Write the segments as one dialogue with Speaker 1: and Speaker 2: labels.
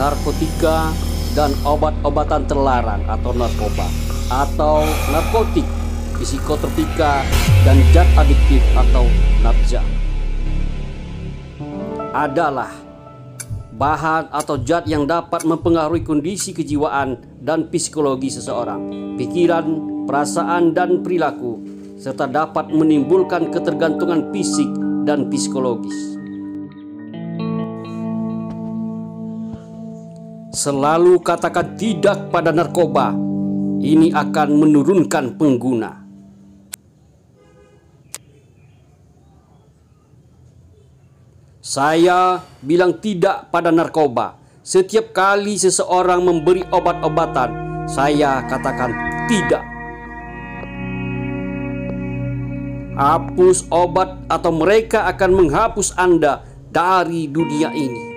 Speaker 1: narkotika, dan obat-obatan terlarang atau narkoba, atau narkotik, psikotropika, dan zat adiktif atau nafza adalah bahan atau zat yang dapat mempengaruhi kondisi kejiwaan dan psikologi seseorang, pikiran, perasaan, dan perilaku, serta dapat menimbulkan ketergantungan fisik dan psikologis. Selalu katakan tidak pada narkoba. Ini akan menurunkan pengguna. Saya bilang tidak pada narkoba. Setiap kali seseorang memberi obat-obatan, saya katakan tidak. Hapus obat atau mereka akan menghapus Anda dari dunia ini.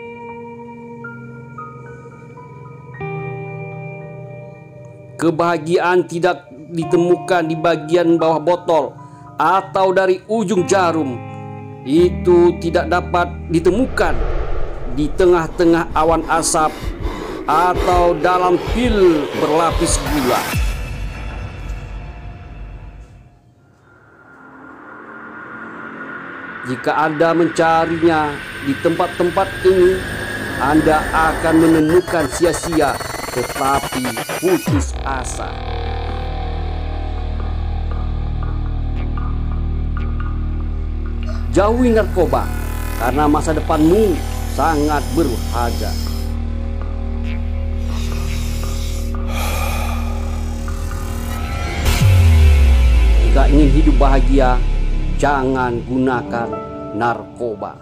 Speaker 1: Kebahagiaan tidak ditemukan di bagian bawah botol atau dari ujung jarum. Itu tidak dapat ditemukan di tengah-tengah awan asap atau dalam pil berlapis gula. Jika Anda mencarinya di tempat-tempat ini, Anda akan menemukan sia-sia, tetapi putus asa. Jauhi narkoba, karena masa depanmu sangat berharga. Jika ingin hidup bahagia, jangan gunakan narkoba.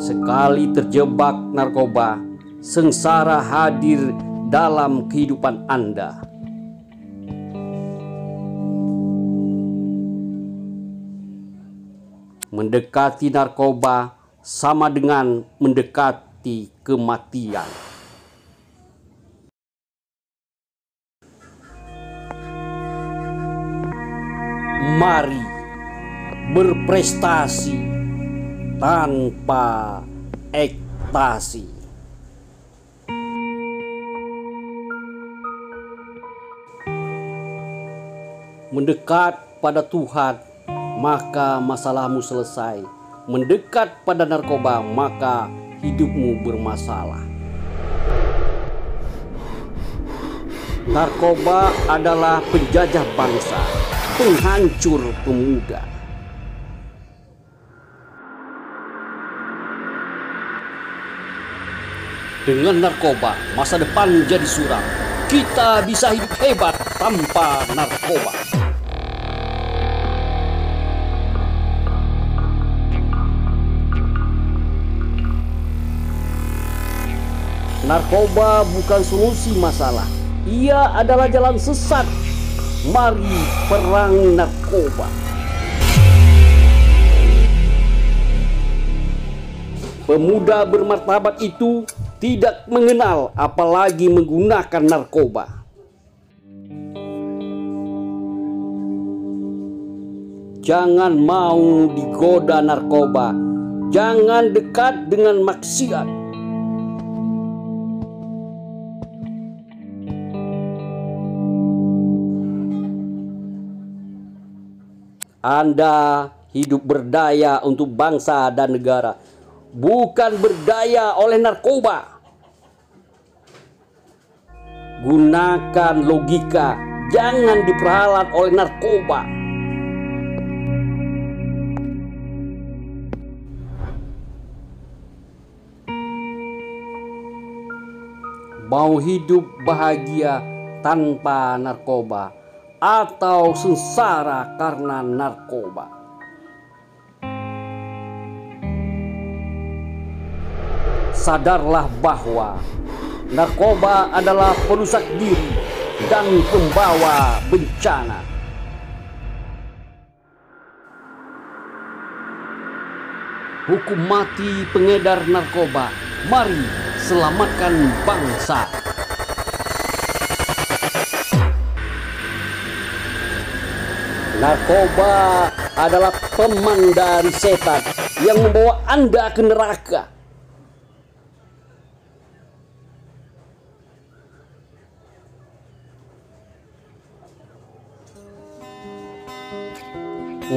Speaker 1: Sekali terjebak narkoba, sengsara hadir dalam kehidupan Anda. Mendekati narkoba sama dengan mendekati kematian. Mari berprestasi tanpa ekstasi. Mendekat pada Tuhan, maka masalahmu selesai. Mendekat pada narkoba, maka hidupmu bermasalah. Narkoba adalah penjajah bangsa, penghancur pemuda. Dengan narkoba, masa depan jadi suram. Kita bisa hidup hebat tanpa narkoba. Narkoba bukan solusi masalah. Ia adalah jalan sesat. Mari perang narkoba. Pemuda bermartabat itu tidak mengenal apalagi menggunakan narkoba. Jangan mau digoda narkoba. Jangan dekat dengan maksiat. Anda hidup berdaya untuk bangsa dan negara, bukan berdaya oleh narkoba. Gunakan logika, jangan diperalat oleh narkoba. Mau hidup bahagia tanpa narkoba atau sengsara karena narkoba? Sadarlah bahwa narkoba adalah perusak diri dan pembawa bencana. Hukum mati pengedar narkoba. Mari selamatkan bangsa. Narkoba adalah teman dari setan yang membawa Anda ke neraka.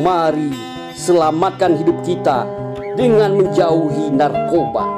Speaker 1: Mari selamatkan hidup kita dengan menjauhi narkoba.